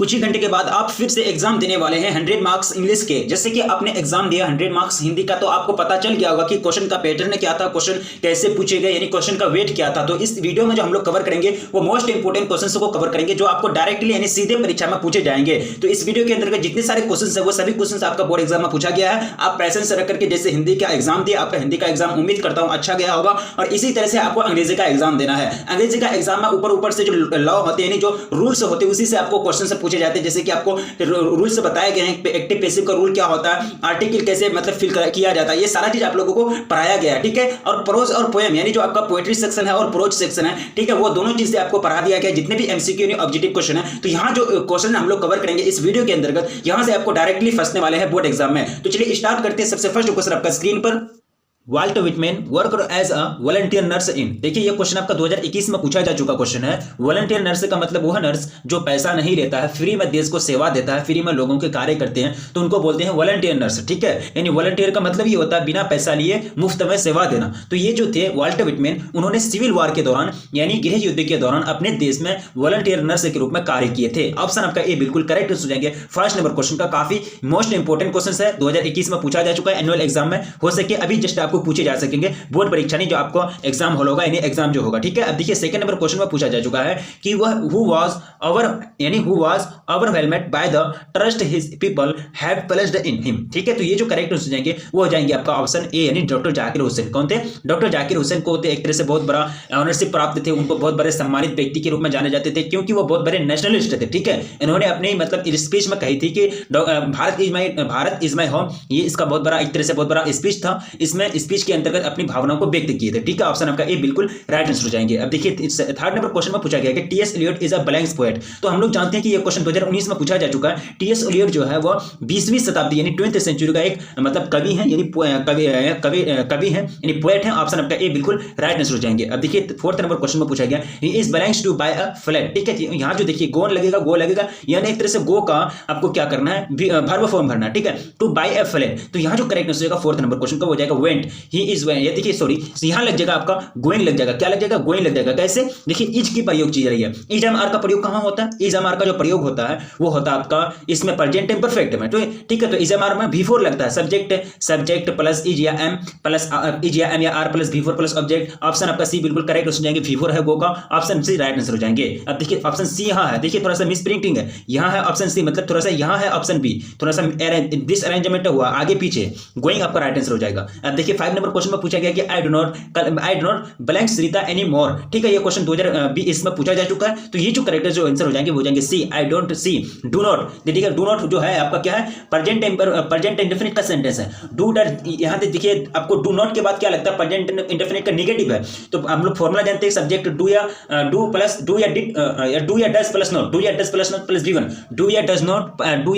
कुछ ही घंटे के बाद आप फिर से एग्जाम देने वाले हैं 100 मार्क्स इंग्लिश के। जैसे कि आपने एग्जाम दिया 100 मार्क्स हिंदी का, तो आपको पता चल गया होगा कि क्वेश्चन का पैटर्न क्या था, क्वेश्चन कैसे पूछे गए, यानी क्वेश्चन का वेट क्या था। तो इस वीडियो में जो हम लोग कवर करेंगे वो मोस्ट इंपोर्टेंट क्वेश्चन को कवर करेंगे जो आपको डायरेक्टली यानी सीधे परीक्षा में पूछे जाएंगे। तो इस वीडियो के अंतर्गत जितने सारे क्वेश्चन है वो सभी क्वेश्चन आपका बोर्ड एग्जाम में पूछा गया है। आप पैसेंस रख करके जैसे हिंदी का एग्जाम दिया, आपका हिंदी का एग्जाम उम्मीद करता हूं अच्छा गया होगा, और इसी तरह से आपको अंग्रेजी का एग्जाम देना है। अंग्रेजी का एग्जाम में ऊपर से जो लॉ होते हैं यानी जो रूल्स होते हैं उसी से आपको क्वेश्चन से पूछे जाते हैं। जैसे कि आपको रूल्स बताए गए हैं, एक्टिव पैसिव का रूल क्या होता है, आर्टिकल कैसे मतलब फिल किया जाता है, ये सारा चीज आप लोगों को पढ़ाया गया है, ठीक है। और प्रोज और पोएम यानी जो आपका पोएट्री सेक्शन है और प्रोज सेक्शन है, ठीक है, वो दोनों चीजें आपको पढ़ा दिया गया। जितने भी एमसीक्यू यानी ऑब्जेक्टिव क्वेश्चन है, तो यहाँ जो क्वेश्चन हम लोग कवर करेंगे इस वीडियो के अंतर्गत, यहाँ से आपको डायरेक्टली फंसने वाले हैं बोर्ड एग्जाम में। तो चलिए स्टार्ट करते हैं। सबसे फर्स्ट क्वेश्चन आपका स्क्रीन पर, Walter Whitman work as a volunteer nurse in. देखिए ये क्वेश्चन आपका 2021 में पूछा जा चुका क्वेश्चन है। वॉलंटियर नर्स का मतलब वह नर्स जो पैसा नहीं लेता है, फ्री में देश को सेवा देता है, फ्री में लोगों के कार्य करते हैं, तो उनको बोलते हैं वॉलंटियर नर्स, ठीक है। यानी वॉलंटियर का मतलब ये होता है बिना पैसा लिए मुफ्त में सेवा देना। तो ये जो थे वाल्टर विटमैन, उन्होंने सिविल वॉर के दौरान यानी गृह युद्ध के दौरान अपने देश में वॉलंटियर नर्स के रूप में कार्य किए थे। ऑप्शन आपका ए बिल्कुल करेक्ट हो जाएंगे। फर्स्ट नंबर क्वेश्चन का काफी मोस्ट इंपोर्टेंट क्वेश्चन है, 2021 में पूछा जा चुका है एनुअल एग्जाम में। हो सके अभी जस्ट आपको पूछे जा सकेंगे बोर्ड परीक्षा नहीं, जो आपको एग्जाम हॉल होगा यानी एग्जाम जो होगा, ठीक है। अब देखिए सेकंड नंबर क्वेश्चन में पूछा जा चुका है कि वह who was overwhelmed by the trust his people have placed in him, ठीक है। तो ये जो करेक्ट हो जाएंगे वो हो जाएंगे आपका ऑप्शन ए यानी डॉक्टर जाकिर हुसैन। कौन थे? डॉक्टर जाकिर हुसैन को एक तरह से बहुत बड़ा ऑनरशिप प्राप्त थे, उनको बहुत बड़े सम्मानित व्यक्ति के रूप में जाने जाते थे क्योंकि वो बहुत बड़े नेशनलिस्ट थे, ठीक है। इन्होंने अपने मतलब स्पीच में कही थी कि भारत इज माय होम, ये इसका बहुत बड़ा एक तरह से बहुत बड़ा स्पीच था। इसमें स्पीच के अंतर्गत अपनी भावनाओं को व्यक्त किए थे, ठीक है। ऑप्शन आपका ए बिल्कुल राइट आंसर हो जाएंगे। अब देखिए थर्ड नंबर क्वेश्चन में पूछा गया कि T S Eliot is a blank poet. तो हम लोग जानते हैं कि ये क्वेश्चन 2019 में पूछा जा चुका है। टीएस एलियट जो है वो 20वीं शताब्दी यानी 20th सेंचुरी का एक मतलब कवि है, यानी कवि है यानी पोएट है। ऑप्शन आपका ए बिल्कुल राइट आंसर हो जाएंगे। अब देखिए फोर्थ नंबर क्वेश्चन में पूछा गया he is blanks to buy a flat, ठीक है। यहाँ जो देखिए गो लगेगा यानी एक तरह से गो का आपको क्या करना है, वर्ब फॉर्म भरना है, ठीक है। टू बाय अ फ्लैट, तो यहाँ जो करेक्ट आंसर होगा फोर्थ नंबर क्वेश्चन का हो जाएगा वेंट, ही इज वेंट। ये देखिए सॉरी यहां लग जाएगा आपका गोइंग लग जाएगा। क्या लग जाएगा? गोइंग लग जाएगा। कैसे? देखिए इज की प्रयोग चीज रही है। इज एम आर का प्रयोग कहां होता है? इज एम आर का जो प्रयोग होता है वो होता है आपका इसमें प्रेजेंट इम्परफेक्ट में, तो ठीक है। तो इज एम आर में V4 लगता है, सब्जेक्ट प्लस इज या एम प्लस इज या एम या are plus V4 plus object. Option आपका सी बिल्कुल करेक्ट हो जाएंगे। V4 है गो का, ऑप्शन सी राइट आंसर हो जाएंगे। अब देखिए ऑप्शन सी यहां है, देखिए थोड़ा सा मिस प्रिंटिंग है, यहां है ऑप्शन सी मतलब थोड़ा सा यहां है ऑप्शन बी, थोड़ा सा डिसअरेंजमेंट हुआ आगे पीछे, गोइंग आपका राइट आंसर हो जाएगा। अब देखिए 5 नंबर क्वेश्चन में पूछा गया कि I do not blank Sarita any more, ठीक है। ये क्वेश्चन 2020 में पूछा जा चुका है। तो ये जो करेक्ट जो आंसर हो जाएंगे वो जाएंगे see I don't see do not, ठीक है। डू नॉट जो है आपका क्या है, प्रेजेंट इंडेफिनिट का सेंटेंस है। डू डर यहां पे देखिए आपको डू नॉट के बाद क्या लगता है, प्रेजेंट इंडेफिनिट का नेगेटिव है। तो हम लोग फॉर्मूला जानते हैं सब्जेक्ट डू या डज प्लस नॉट, डू या does plus not plus V1, do या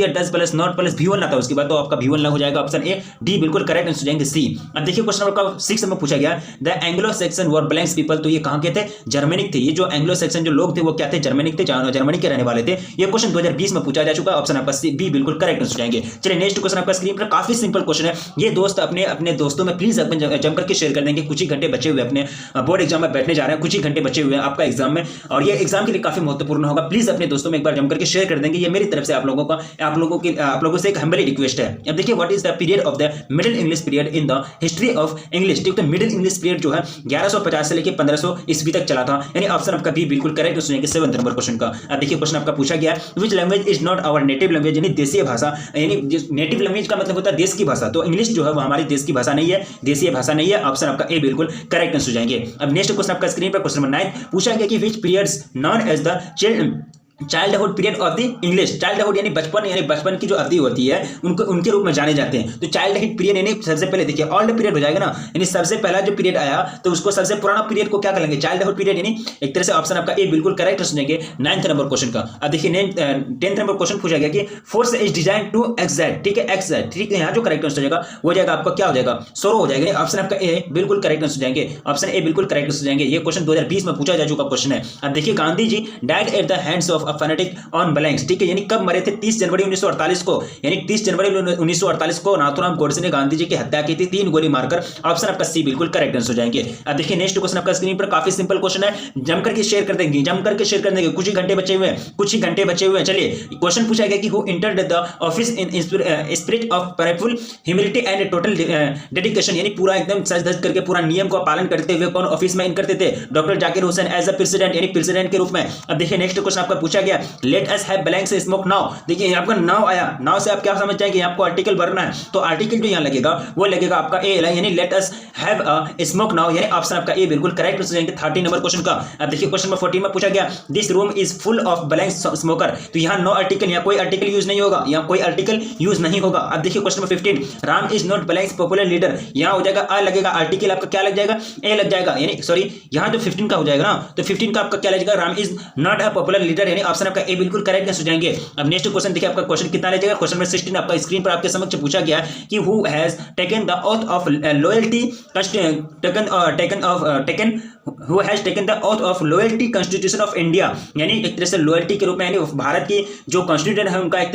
does plus not plus V1 आता है, उसके बाद तो आपका V1 हो जाएगा। ऑप्शन ए डी बिल्कुल करेक्ट आंसर हो जाएंगे सी। अब देखिए क्वेश्चन नंबर 6 में पूछा गया the Anglo Saxon were blanks people, तो ये कहां के थे? जर्मनिक थे। ये जो एंग्लो सेक्शन जो लोग थे वो क्या थे? जर्मनिक थे, जर्मनी के रहने वाले थे। ये क्वेश्चन 2020 में पूछा जा चुका है। ऑप्शन आपका सी बी बिल्कुल करेक्ट आंसर जाएंगे। चलिए नेक्स्ट क्वेश्चन आपका स्क्रीन पर, काफी सिंपल क्वेश्चन है। ये दोस्त अपने दोस्तों में प्लीज जम करके शेयर कर देंगे। कुछ ही घंटे बचे हुए अपने बोर्ड एग्जाम में बैठने जा रहे हैं, कुछ ही घंटे बचे हुए हैं आपका एग्जाम में, और ये एग्जाम के लिए काफी महत्वपूर्ण होगा। प्लीज अपने दोस्तों में एक बार जम करके शेयर कर देंगे। ये मेरी तरफ से आप लोगों से एक हम्बली रिक्वेस्ट है। अब देखिए what is the period of the middle English period in the history of English, ठीक है। मिडिल इंग्लिश पीरियड जो है 1150 से लेकर 1500 ईस्वी तक चला था, यानी ऑप्शन आपका बी बिल्कुल करेक्ट हो जाएगा 7th नंबर क्वेश्चन का। अब देखिए क्वेश्चन आपका पूछा गया which language is not our native language, यानी देशीय भाषा, यानी नेटिव लैंग्वेज का मतलब होता है देश की भाषा। तो इंग्लिश जो है वो हमारी देश की भाषा नहीं है, देशीय भाषा नहीं है। ऑप्शन आपका ए बिल्कुल करेक्ट आंसर हो जाएंगे। अब नेक्स्ट क्वेश्चन आपका स्क्रीन पर क्वेश्चन नंबर 9 पूछा गया कि which periods known as the childhood period of the English, childhood यानी बचपन की जो अवधि होती है उनके रूप में जाने जाते हैं। तो चाइल्डहुड पीरियड यानी सबसे पहले देखिए ओल्ड पीरियड हो जाएगा ना, यानी सबसे पहला जो पीरियड आया तो उसको सबसे पुराना पीरियड को क्या करेंगे? चाइल्डहुड पीरियड, यानी एक तरह से ऑप्शन आपका ए बिल्कुल करेक्ट हो जाएंगे 9th नंबर क्वेश्चन का। अब देखिए 10th नंबर क्वेश्चन पूछा गया कि force is design to excite, ठीक है, एक्साइट, ठीक है। यहाँ जो करेक्ट आंसर हो जाएगा वो जाएगा आपका क्या हो जाएगा? सोरो हो जाएगा। ऑप्शन आपका ए बिल्कुल करेक्ट आंसर हो जाएंगे। ऑप्शन ए बिल्कुल करेक्ट हो जाएंगे। ये क्वेश्चन 2020 में पूछा जा चुका क्वेश्चन है। अब देखिए Gandhi ji died at the hands of fanatic on blanks, ठीक है, यानी कब मरे थे? 30 जनवरी 1948 को, यानी 30 जनवरी 1948 को नाथूराम गोडसे ने गांधी जी की हत्या की थी 3 गोली मारकर। ऑप्शन आपका सी बिल्कुल करेक्ट आंसर हो जाएंगे। अब देखिए नेक्स्ट क्वेश्चन आपका स्क्रीन पर, काफी सिंपल क्वेश्चन है, जम करके शेयर कर देंगे, जम करके शेयर कर देंगे, कुछ ही घंटे बचे हुए हैं, कुछ ही घंटे बचे हुए हैं। चलिए क्वेश्चन पूछा गया कि who entered the office in spirit of prayerful humility and total dedication, यानी पूरा एकदम सच धज करके पूरा नियम को पालन करते हुए कौन ऑफिस में इन करते थे? Doctor Zakir Hussain as a president, यानी प्रेसिडेंट के रूप में। अब देखिए नेक्स्ट क्वेश्चन आपका पूछा गया, let us have blanks smoke now. देखिए आपका नाउ आया, नाउ से आप क्या समझ जाएंगे? आपको आर्टिकल भरना है, तो आर्टिकल जो यहाँ लगेगा वो लगेगा आपका ए, यानी let us have a smoke now, यानी ऑप्शन आपका ए बिल्कुल करेक्ट हो जाएंगे 30 नंबर क्वेश्चन का। अब देखिए क्वेश्चन नंबर 14 में पूछा गया, this room is full of blank smoker, तो यहाँ नो आर्टिकल, यहाँ कोई आर्टिकल यूज नहीं होगा, यहाँ कोई आर्टिकल यूज नहीं होगा। अब देखिए question number 15, Ram is not blank popular leader, यहाँ हो जाएगा आ लगेगा, आर्टिकल आपका क्या लग जाएगा? ए लग जाएगा, यानी सॉरी यहाँ जो 15 का हो जाएगा ना, तो 15 का आपका क्या लगेगा? Ram is not a popular leader, यानी ऑप्शन आपका ए बिल्कुल करेक्ट हो जाएंगे। अब नेक्स्ट क्वेश्चन देखिए आपका क्वेश्चन कितना ले जाएगा? क्वेश्चन नंबर 16 आपका स्क्रीन पर आपके समक्ष पूछा गया कि who has taken the oath of loyalty who has taken the oath of loyalty constitution of India, यानी एक तरह से लॉयल्टी के रूप में, यानी भारत की जो कॉन्स्टिट्यूशन है उनका एक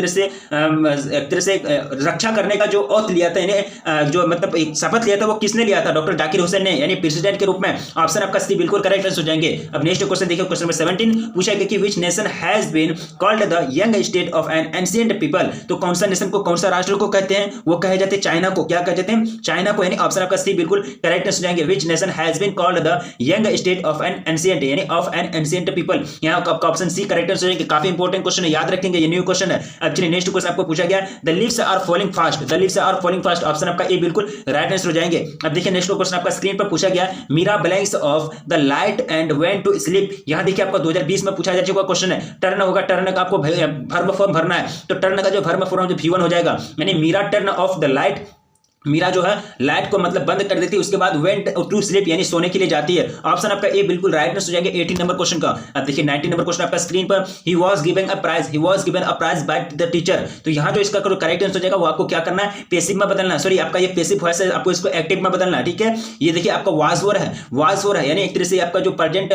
तरह से रक्षा करने का जो ओथ लिया था, यानी जो मतलब एक शपथ लिया था, वो किसने लिया था? डॉक्टर जाकिर हुसैन ने, यानी प्रेसिडेंट के रूप में। ऑप्शन आपका सी बिल्कुल करेक्ट हो जाएंगे। अब नेक्स्ट क्वेश्चन देखिए क्वेश्चन नंबर 17 पूछा गया कि which nation has been called the young state of an ancient people, तो कौन सा नेशन को, कौन सा राष्ट्र को कहते हैं? वो कहे जाते हैं चाइना को। क्या कहते हैं? चाइना को, यानी ऑप्शन आपका सी बिल्कुल करेक्ट हो जाएंगे। Which nation has been called the young state of an ancient, यानी ऑफ एन एंशिएंट पीपल, यहाँ आपका ऑप्शन सी करेक्ट हो जाएंगे। काफी इंपॉर्टेंट क्वेश्चन है, याद रखेंगे, ये न्यू क्वेश्चन है। अब चलिए नेक्स्ट क्वेश्चन आपको पूछा गया, the leaves are falling fast, the leaves are falling fast, option आपका ए बिल्कुल राइट आंसर हो जाएंगे। अब देखिए नेक्स्ट क्वेश्चन आपका स्क्रीन पर पूछा गया, Meera blanks of the light and went to sleep, यहाँ देखिए आपका 2020 में पूछा जा चुका क्वेश्चन है। टर्न होगा, टर्न का आपको वर्ब फॉर्म भरना है, तो टर्न का जो वर्ब फॉर्म जो V1 हो जाएगा, यानी Meera turn off the light, Meera जो है लाइट को मतलब बंद कर देती है, उसके बाद वेंट टू स्लीप, यानी सोने के लिए जाती है। ऑप्शन आपका ए बिल्कुल राइट आंसर हो जाएंगे 18 नंबर क्वेश्चन का। अब देखिए 19 नंबर क्वेश्चन आपका स्क्रीन पर, he was given a prize, he was given a prize by the teacher, तो यहाँ जो इसका करेक्ट आंसर हो जाएगा वो आपको क्या करना है? पैसिव में बदलना है, सॉरी आपका ये पैसिव वॉइस है, आपको इसको एक्टिव में बदलना है, ठीक है। ये देखिए आपका वाज वर है, वाज वर है, यानी एक तरह से आपका जो प्रेजेंट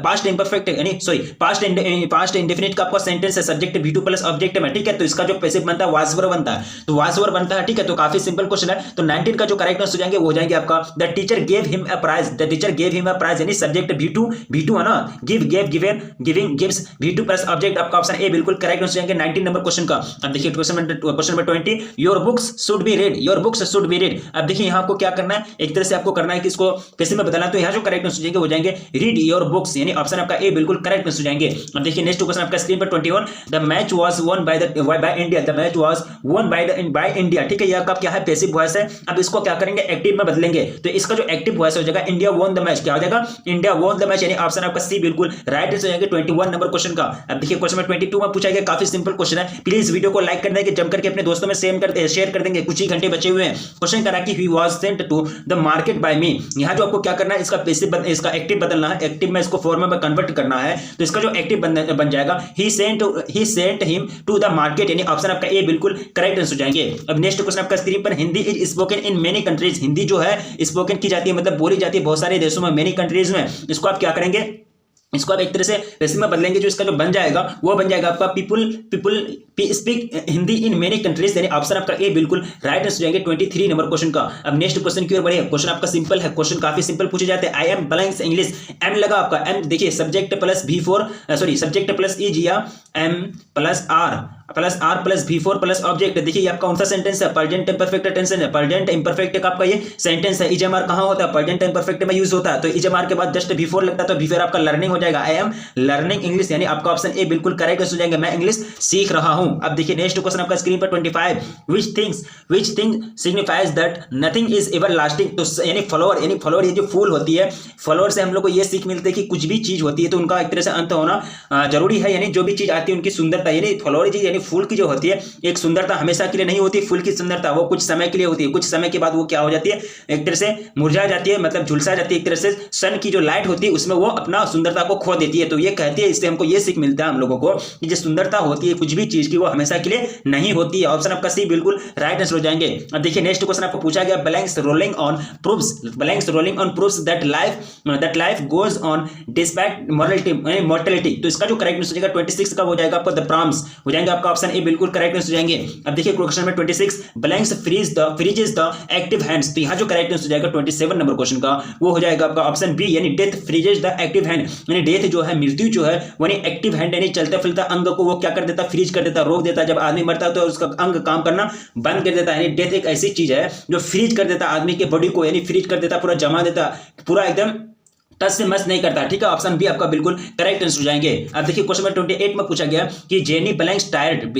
पास्ट इंपरफेक्ट है, यानी सॉरी पास्ट इंडेफिनिट का आपका सेंटेंस है, सब्जेक्ट V2 प्लस ऑब्जेक्ट में, ठीक है, तो इसका जो पैसिव बनता है वाज वर बनता है, तो वाज वर बनता है, ठीक है। तो काफी सिंपल क्वेश्चन है। तो 19 का जो करेक्ट आंसर हो जाएंगे वो हो जाएंगे आपका the teacher gave him a prize, the teacher gave him a prize, यानी सब्जेक्ट V2 है ना, give gave given giving gives V2 plus object, आपका ऑप्शन ए बिल्कुल करेक्ट आंसर हो जाएंगे 19 नंबर क्वेश्चन का। अब देखिए question number 20, your books should be read, your books should be read. अब देखिए यहाँ आपको क्या करना है, एक तरह से आपको करना है कि इसको कैसे में बदलना है, तो यहाँ जो करेक्ट आंसर हो जाएंगे रीड योर बुक्स, यानी ऑप्शन आपका ए बिल्कुल करेक्ट आंसर हो जाएंगे। अब देखिए नेक्स्ट क्वेश्चन आपका स्क्रीन पर 21, the match was won by India, the match was won by India, ठीक है, ये आपका क्या है? पैसिव वॉइस है। अब इसको क्या करेंगे? एक्टिव में बदलेंगे, तो इसका जो एक्टिव वॉइस हो जाएगा इंडिया वॉन द मैच, क्या हो जाएगा? इंडिया वॉन द मैच, यानी ऑप्शन आपका सी बिल्कुल राइट आंसर हो जाएंगे 21 नंबर क्वेश्चन का। अब देखिए क्वेश्चन नंबर 22 में पूछा गया, काफी सिंपल क्वेश्चन है, प्लीज वीडियो को लाइक कर देंगे, जम करके अपने दोस्तों में शेयर कर देंगे, कुछ ही घंटे बचे हुए हैं। क्वेश्चन करा कि he was sent to the market by me, यहाँ जो आपको क्या करना है, इसका पैसिव इसका एक्टिव बदलना है, एक्टिव में इसको फॉर्म में कन्वर्ट करना है, तो इसका जो एक्टिव बन जाएगा he sent him to the market, यानी ऑप्शन आपका ए बिल्कुल करेक्ट आंसर हो जाएंगे। अब नेक्स्ट क्वेश्चन आपका स्क्रीन पर, Hindi is spoken in many countries, Hindi जो है स्पोकन की जाती है, मतलब बोली जाती है बहुत सारे देशों में, मेनी कंट्रीज में। इसको आप क्या करेंगे? इसको आप एक तरह से वैसे में बदलेंगे, जो इसका जो बन जाएगा वो बन जाएगा आपका people speak Hindi in many countries, यानी ऑप्शन आपका ए बिल्कुल राइट आंसर जाएंगे 23 नंबर क्वेश्चन का। अब नेक्स्ट क्वेश्चन की ओर बढ़े, क्वेश्चन आपका सिंपल है, क्वेश्चन काफी सिंपल पूछे जाते हैं। I am blanks English, am लगा आपका, एम देखिए subject plus V4 sorry subject plus E या am plus R plus V4 plus object, देखिए ये आपका कौन सा सेंटेंस है? प्रेजेंट इम्परफेक्ट टेंस है, प्रेजेंट इम्परफेक्ट का आपका ये सेंटेंस है। इजमार कहाँ होता है? प्रेजेंट इम्परफेक्ट में यूज होता है, तो इजमार के बाद जस्ट V4 लगता है, तो V4 आपका लर्निंग हो जाएगा, आई एम लर्निंग इंग्लिश, यानी आपका ऑप्शन ए बिल्कुल करेक्ट हो जाएंगे, मैं इंग्लिश सीख रहा हूं। अब देखिए नेक्स्ट क्वेश्चन आपका स्क्रीन पर 25, which thing signifies that nothing is ever lasting, तो यानी फ्लावर ये जो फूल होती है, फ्लावर से हम लोग को ये सीख मिलती है कि कुछ भी चीज होती है तो उनका एक तरह से अंत होना जरूरी है, यानी जो भी चीज आती है उनकी सुंदरता, यानी फ्लावर चीज यानी फूल की जो होती है, एक सुंदरता हमेशा के लिए नहीं होती, फूल की सुंदरता वो कुछ समय के लिए होती है, कुछ समय के बाद वो क्या हो जाती है? एक तरह से मुरझा जाती है, मतलब झुलसा जाती है, एक तरह से सन की जो लाइट होती है उसमें वो अपना सुंदरता को खो देती है। तो ये कहती है, इससे हमको ये सीख मिलता है हम लोगों को कि जो सुंदरता होती है कुछ भी चीज की वो हमेशा के लिए नहीं होती है। ऑप्शन आपका सी बिल्कुल राइट आंसर हो जाएंगे। अब देखिए नेक्स्ट क्वेश्चन आपको पूछा गया, blanks rolling on proves that life goes on despite mortality. तो इसका जो करेक्ट आंसर हो जाएगा 26 का हो जाएगा आपका द प्रॉम्स हो जाएंगे, आपका ऑप्शन ए बिल्कुल करेक्ट आंसर हो जाएंगे। अब देखिए क्वेश्चन में 26 blanks freezes the active hands. तो यहाँ जो करेक्ट आंसर हो जाएगा 27 नंबर क्वेश्चन का वो हो जाएगा आपका ऑप्शन बी, यानी death freezes the active hand, यानी डेथ जो है मृत्यु जो है यानी एक्टिव हैंड यानी चलता फिरता अंग को वो क्या कर देता, फ्रीज कर देता, रोक देता। जब आदमी मरता है तो उसका अंग काम करना बंद कर देता है। यानी डेथ एक ऐसी चीज है जो फ्रीज कर देता आदमी के बॉडी को, यानी फ्रीज कर देता, पूरा जमा देता, पूरा एकदम टच से मस नहीं करता। ठीक है, ऑप्शन बी आपका बिल्कुल करेक्ट आंसर हो जाएंगे। अब देखिए क्वेश्चन नंबर 28 में पूछा गया कि jenny blanks tired,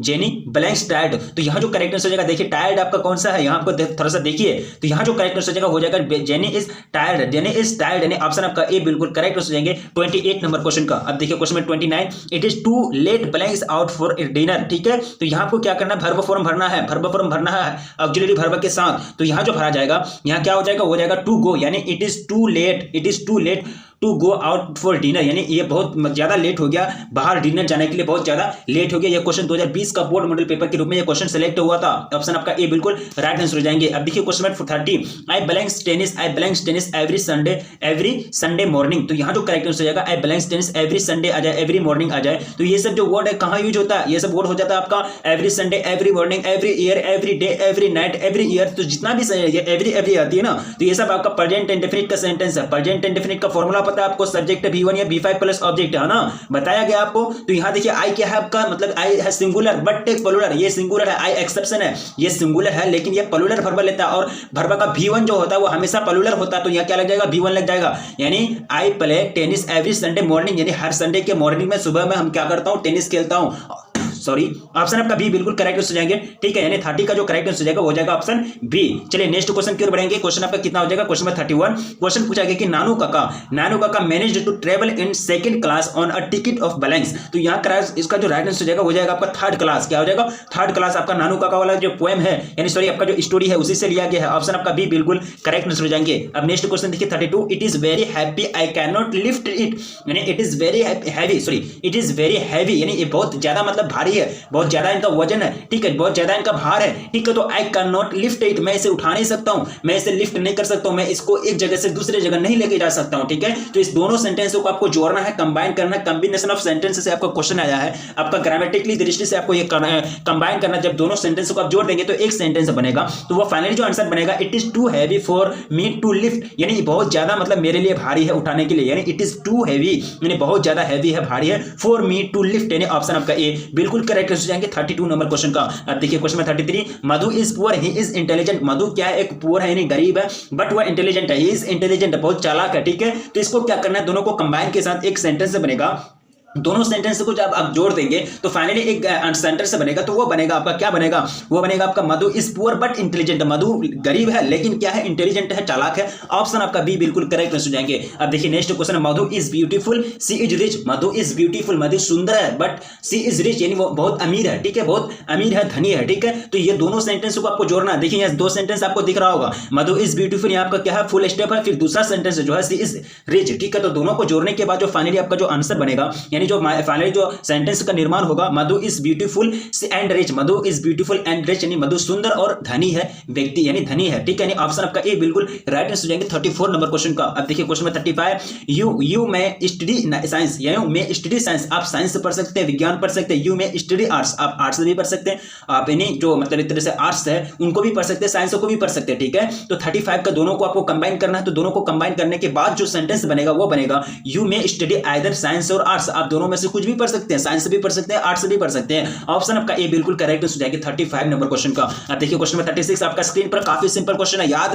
jenny blanks tired. तो यहाँ जो करेक्ट आंसर हो जाएगा, देखिए टायर्ड आपका कौन सा है, यहाँ आपको थोड़ा सा देखिए। तो यहाँ जो करेक्ट आंसर हो जाएगा जेनी इज टायर्ड, यानी ऑप्शन आपका ए बिल्कुल करेक्ट आंसर हो जाएंगे 28 नंबर क्वेश्चन का। अब देखिए question number 29, it is too late blanks out for dinner. ठीक है, तो यहाँ आपको क्या करना है, वर्ब फॉर्म भरना है ऑक्सिलरी वर्ब के साथ। तो यहाँ जो भरा जाएगा, यहाँ क्या हो जाएगा टू गो, यानी it is too late to go out for dinner, यानी ये बहुत ज्यादा लेट हो गया, बाहर डिनर जाने के लिए बहुत ज्यादा लेट हो गया। ये क्वेश्चन 2020 का बोर्ड मॉडल पेपर के रूप में ये क्वेश्चन सेलेक्ट हुआ था। ऑप्शन आपका ए बिल्कुल राइट आंसर हो जाएंगे। अब देखिए question number 30, I blanks tennis every Sunday morning. तो यहाँ जो करेक्ट आंसर हो जाएगा I blanks tennis every Sunday आ जाए, एवरी मॉर्निंग आ जाए। तो ये सब जो वर्ड है कहाँ यूज होता है, ये सब वर्ड हो जाता है आपका every Sunday, every morning, every year, every day, every night, every year. तो जितना भी एवरी आती है ना, तो ये सब आपका प्रेजेंट इंडेफिनिट का सेंटेंस है। प्रेजेंट इंडेफिनिट का फॉर्मूला पता है आपको, सब्जेक्ट V1 या V5 प्लस ऑब्जेक्ट है ना, बताया गया आपको। तो यहां देखिए आई क्या है आपका, मतलब आई है सिंगुलर बट टेक प्लूरल, ये सिंगुलर है, आई एक्सेप्शन है, ये सिंगुलर है लेकिन ये प्लूरल वर्ब लेता है, और वर्ब का V1 जो होता है वो हमेशा प्लूरल होता है। तो यहां क्या लग जाएगा, V1 लग जाएगा। यानी I play tennis every Sunday morning, यानी हर संडे के मॉर्निंग में सुबह में हम क्या करता हूं, टेनिस खेलता हूं। सॉरी, ऑप्शन आपका बी बिल्कुल करेक्ट हो जाएंगे। ठीक है, यानी 30 का जो करेक्ट हो जाएगा वो हो जाएगा ऑप्शन बी। चलिए नेक्स्ट क्वेश्चन की ओर बढ़ेंगे। क्वेश्चन आपका कितना हो जाएगा, क्वेश्चन नंबर 31। क्वेश्चन पूछा गया कि Nanu Kaka managed to travel in second class on a ticket of blanks. तो यहाँ क्लास इसका जो राइट आंसर हो जाएगा वो जाएगा आपका थर्ड क्लास। क्या हो जाएगा, थर्ड क्लास। आपका नानू काका वाला जो पोएम है, यानी सॉरी आपका जो स्टोरी है उसी से लिया गया है। ऑप्शन आपका बी बिल्कुल करेक्ट आंसर हो जाएंगे। अब नेक्स्ट क्वेश्चन देखिए 32, it is very happy I can not lift it, यानी it is very heavy, sorry it is very heavy, यानी ये बहुत ज्यादा मतलब भारी है, बहुत ज्यादा इनका वजन है। ठीक है, बहुत ज्यादा इनका भार है। ठीक है, तो आई कैन नॉट लिफ्ट इट, मैं इसे उठा नहीं सकता हूं, मैं इसे लिफ्ट नहीं कर सकता हूं, मैं इसको एक जगह से दूसरे जगह नहीं लेके जा सकता हूं। ठीक है, तो इस दोनों सेंटेंसों को आपको जोड़ना है, कंबाइन करना है। कॉम्बिनेशन ऑफ सेंटेंस से आपका क्वेश्चन आया है, आपका ग्रामेटिकली दृष्टि से आपको ये कंबाइन करना। जब दोनों सेंटेंस को आप जोड़ देंगे तो एक सेंटेंस बनेगा, तो वो फाइनली जो आंसर बनेगा, it is too heavy for me to lift, यानी बहुत ज्यादा मतलब मेरे लिए भारी है उठाने के लिए, यानी इट इज टू हैवी, यानी बहुत ज्यादा हैवी है, भारी है, फॉर मी टू लिफ्ट, यानी ऑप्शन आपका ए बिल्कुल करेक्ट हो जाएंगे 32 नंबर क्वेश्चन का। अब देखिए क्वेश्चन में 33, Madhu is poor he is intelligent. Madhu क्या है, एक पुअर है यानी गरीब है, बट वह इंटेलिजेंट है, ही इज इंटेलिजेंट, बहुत चालाक है। ठीक है, तो इसको क्या करना है, दोनों को कंबाइन के साथ एक सेंटेंस से बनेगा। दोनों सेंटेंस को जब आप जोड़ देंगे तो फाइनली एक सेंटेंस से बनेगा, तो वो बनेगा आपका क्या बनेगा, वो बनेगा आपका मधु इज पुअर बट इंटेलिजेंट। मधु गरीब है लेकिन क्या है, इंटेलिजेंट है, चालाक है। ऑप्शन आपका बी बिल्कुल करेक्ट हो जाएंगे। अब देखिए next question, Madhu is beautiful she is rich. Madhu is beautiful, Madhu सुंदर है, बट सी इज रिच, यानी वो बहुत अमीर है। ठीक है, बहुत अमीर है, धनी है। ठीक है, तो ये दोनों सेंटेंस को आपको जोड़ना है। देखिए यहाँ दो सेंटेंस आपको दिख रहा होगा, मधु इज ब्यूटीफुल, यहाँ आपका क्या है, फुल स्टेप है, फिर दूसरा सेंटेंस जो है सी इज रिच। ठीक है, तो दोनों को जोड़ने के बाद जो फाइनली आपका जो आंसर बनेगा, यानी जो फाइनली जो सेंटेंस का निर्माण होगा, Madhu is beautiful and rich, Madhu is beautiful and rich, यानी मधु सुंदर और धनी है व्यक्ति, यानी धनी है। ठीक है, यानी ऑप्शन आपका ए बिल्कुल राइट आंसर हो जाएंगे 34 नंबर क्वेश्चन का। अब देखिए क्वेश्चन में 35, यू में स्टडी साइंस, यानी में स्टडी साइंस, आप साइंस से पढ़ सकते हैं, विज्ञान पढ़ सकते हैं। यू में स्टडी आर्ट्स, आप आर्ट्स से भी पढ़ सकते हैं, आप यानी जो मतलब एक तरह से आर्ट्स है उनको भी पढ़ सकते हैं, साइंस को भी पढ़ सकते हैं। ठीक है, तो 35 का दोनों को आपको कंबाइन करना है, तो दोनों को कंबाइन करने के बाद जो सेंटेंस बनेगा वो बनेगा, यू में स्टडी आइदर साइंस और आर्ट्स। आप दोनों में से कुछ भी पढ़ सकते हैं, साइंस से भी पढ़ सकते हैं, आर्ट्स से भी पढ़ सकते हैं। ऑप्शन आपका ए बिल्कुल करेक्ट हो जाएगी 35 नंबर क्वेश्चन का। अब देखिए क्वेश्चन में 36 आपका स्क्रीन पर काफी सिंपल क्वेश्चन है, याद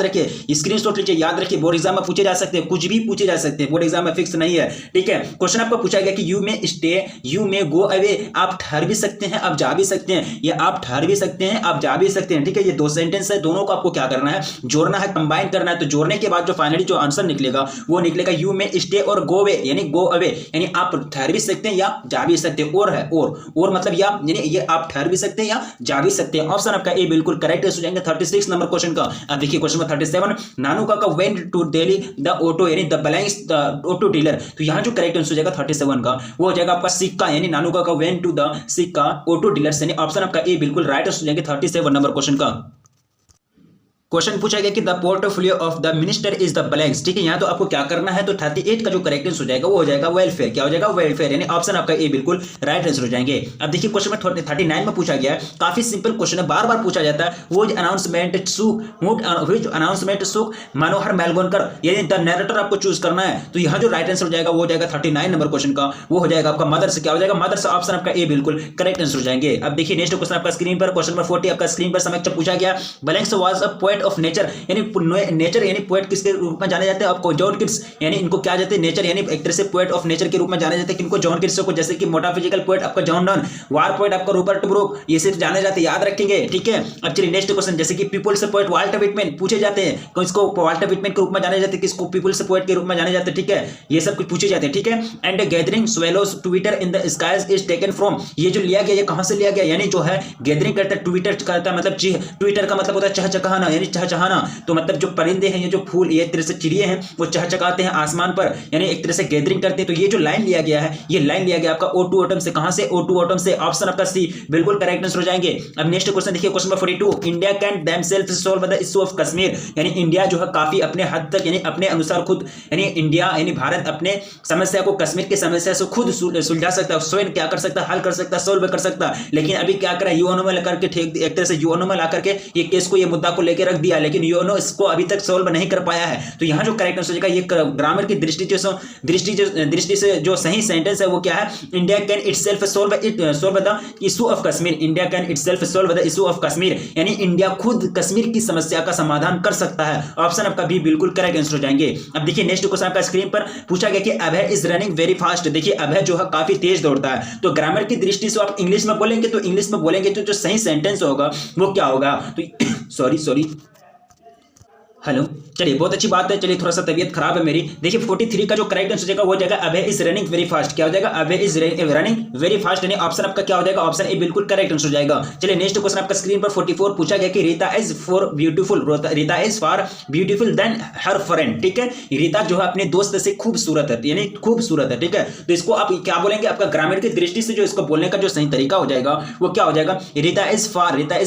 रखिए, स्क्रीनशॉट लीजिए, याद रखिए, बोर्ड एग्जाम में पूछे जा सकते हैं, कुछ भी पूछे जा सकते हैं, बोर्ड एग्जाम में फिक्स नहीं है। ठीक है, क्वेश्चन आपको पूछा गया कि यू में स्टे, यू में गो अवे, आप ठहर भी सकते हैं, आप जा भी सकते हैं, या आप ठहर भी सकते हैं, आप जा भी सकते हैं। ठीक है, ये दो सेंटेंस है, दोनों को आपको क्या करना है, जोड़ना है, कंबाइन करना है। तो जोड़ने के बाद जो फाइनली जो आंसर निकलेगा वो निकलेगा यू में स्टे और गो अवे, यानी गो अवे, यानी आप आप ठहर भी सकते हैं या जा भी सकते हैं, और है और मतलब या यानी ये आप ठहर भी सकते हैं या जा भी सकते हैं। ऑप्शन आपका ए बिल्कुल करेक्ट हो जाएंगे 36 नंबर क्वेश्चन का। अब देखिए question number 37, Nanu Kaka went to Delhi the auto यानी the balance the auto dealer. तो यहाँ जो करेक्ट आंसर हो जाएगा 37 का वो हो जाएगा आपका सिक्का, यानी नानू काका वेंट टू द सिक्का ऑटो डीलर, यानी ऑप्शन आपका ए बिल्कुल राइट आंसर हो जाएंगे 37 नंबर क्वेश्चन का। क्वेश्चन पूछा गया कि the portfolio of the minister is the blanks. ठीक है, यहाँ तो आपको क्या करना है, तो 38 का जो करेक्ट आंसर हो जाएगा वो हो जाएगा वेलफेयर। क्या हो जाएगा, वेलफेयर, यानी ऑप्शन आपका ए बिल्कुल राइट आंसर हो जाएंगे। अब देखिए क्वेश्चन में 39 में पूछा गया है, काफी सिंपल क्वेश्चन है, बार बार पूछा जाता है। वो अनाउंसमेंट सुख मनोहर मैलगोनकर, यानी द नैरेटर आपको चूज करना है। तो यहाँ जो राइट आंसर हो जाएगा वो हो जाएगा 39 नंबर क्वेश्चन का, वो हो जाएगा आपका मदर से। क्या हो जाएगा, मदर से, ऑप्शन आपका ए बिल्कुल करेक्ट आंसर हो जाएंगे। अब देखिए नेक्स्ट क्वेश्चन आपका स्क्रीन पर, क्वेश्चन नंबर 40 आपका स्क्रीन पर समक्ष पूछा गया, blanks was a poet of nature, यानी नेचर यानी पोएट किसके रूप में जाने जाते हैं आपको, जॉन किट्स, यानी इनको क्या जाते हैं, नेचर यानी एक तरह से पोएट ऑफ नेचर के रूप में जाने जाते हैं किनको, जॉन किट्स को। जैसे कि मोटाफिजिकल पोएट आपका जॉन डन, वार पोएट आपका रूपर्ट ब्रूक, ये सिर्फ जाने जाते हैं, याद रखेंगे। ठीक है, अब चलिए नेक्स्ट क्वेश्चन, जैसे कि पीपल्स पोएट वाल्टर विटमैन पूछे जाते हैं, किसको वाल्टर विटमैन के रूप में जाने जाते हैं, किसको पीपल्स पोएट के रूप में जाने जाते हैं। ठीक है, ये सब कुछ पूछे जाते हैं। ठीक है, and gathering swallows twitter in the skies is taken from, ये जो लिया गया ये कहां से लिया गया, यानी जो है गैदरिंग करता है, ट्विटर करता है, मतलब ट्विटर का मतलब होता है चहचहाना, यानी चहचहाना। तो मतलब जो परिंदे हैं, ये जो फूल, ये एक तरह से चिड़िए हैं, वो चहचहाते हैं आसमान पर, यानी एक तरह से गैदरिंग करते हैं। तो ये जो लाइन लिया गया है, ये लाइन लिया गया आपका O2 एटम से। कहां से, O2 एटम से, ऑप्शन आपका सी बिल्कुल करेक्ट आंसर हो जाएंगे। अब नेक्स्ट क्वेश्चन देखिए, question number 42, India can themself solve the issue of Kashmir, यानी इंडिया जो है काफी अपने हद तक, यानी अपने अनुसार खुद, यानी इंडिया यानी भारत अपने समस्या को, कश्मीर की समस्या से खुद सुलझा सकता है, स्वयं क्या कर सकता है, हल कर सकता है, सॉल्व कर सकता है। लेकिन अभी क्या करा, यूएनओ में लेकर के एक तरह से यूएनओ में ला करके ये केस को, ये मुद्दा को लेकर रख दिया, लेकिन यूएनओ इसको अभी तक सॉल्व नहीं कर पाया है। तो यहाँ जो करेक्ट आंसर हो जाएगा, ये ग्रामर की दृष्टि से जो सही सेंटेंस है वो क्या है, India can itself solve the issue of Kashmir, India can itself solve the issue of Kashmir, यानी इंडिया खुद कश्मीर की समस्या का समाधान कर सकता है। ऑप्शन आपका बी बिल्कुल करेक्ट आंसर हो जाएंगे। अब देखिए नेक्स्ट क्वेश्चन आपका स्क्रीन पर पूछा गया कि अभय इज रनिंग वेरी फास्ट। देखिए अभय जो है काफी तेज दौड़ता है, तो ग्रामर की दृष्टि से आप इंग्लिश में बोलेंगे, तो इंग्लिश में बोलेंगे तो जो सही सेंटेंस होगा वो क्या होगा, तो सॉरी हेलो, चलिए बहुत अच्छी बात है। चलिए थोड़ा सा तबीयत खराब है मेरी। देखिए 43 का जो करेक्ट आंसर हो जाएगा वो हो जाएगा अभय इज रनिंग वेरी फास्ट। क्या हो जाएगा, अभय इज रनिंग वेरी फास्ट, यानी ऑप्शन आपका क्या हो जाएगा, ऑप्शन ए बिल्कुल करेक्ट आंसर हो जाएगा। चलिए नेक्स्ट क्वेश्चन आपका स्क्रीन पर 44 पूछा गया कि Rita is for beautiful, Rita is for beautiful then her friend. ठीक है, रीता जो है अपने दोस्त से खूबसूरत है, यानी खूबसूरत है। ठीक है, तो इसको आप क्या बोलेंगे, आपका ग्रामर की दृष्टि से जो इसको बोलने का जो सही तरीका हो जाएगा वो क्या हो जाएगा, Rita is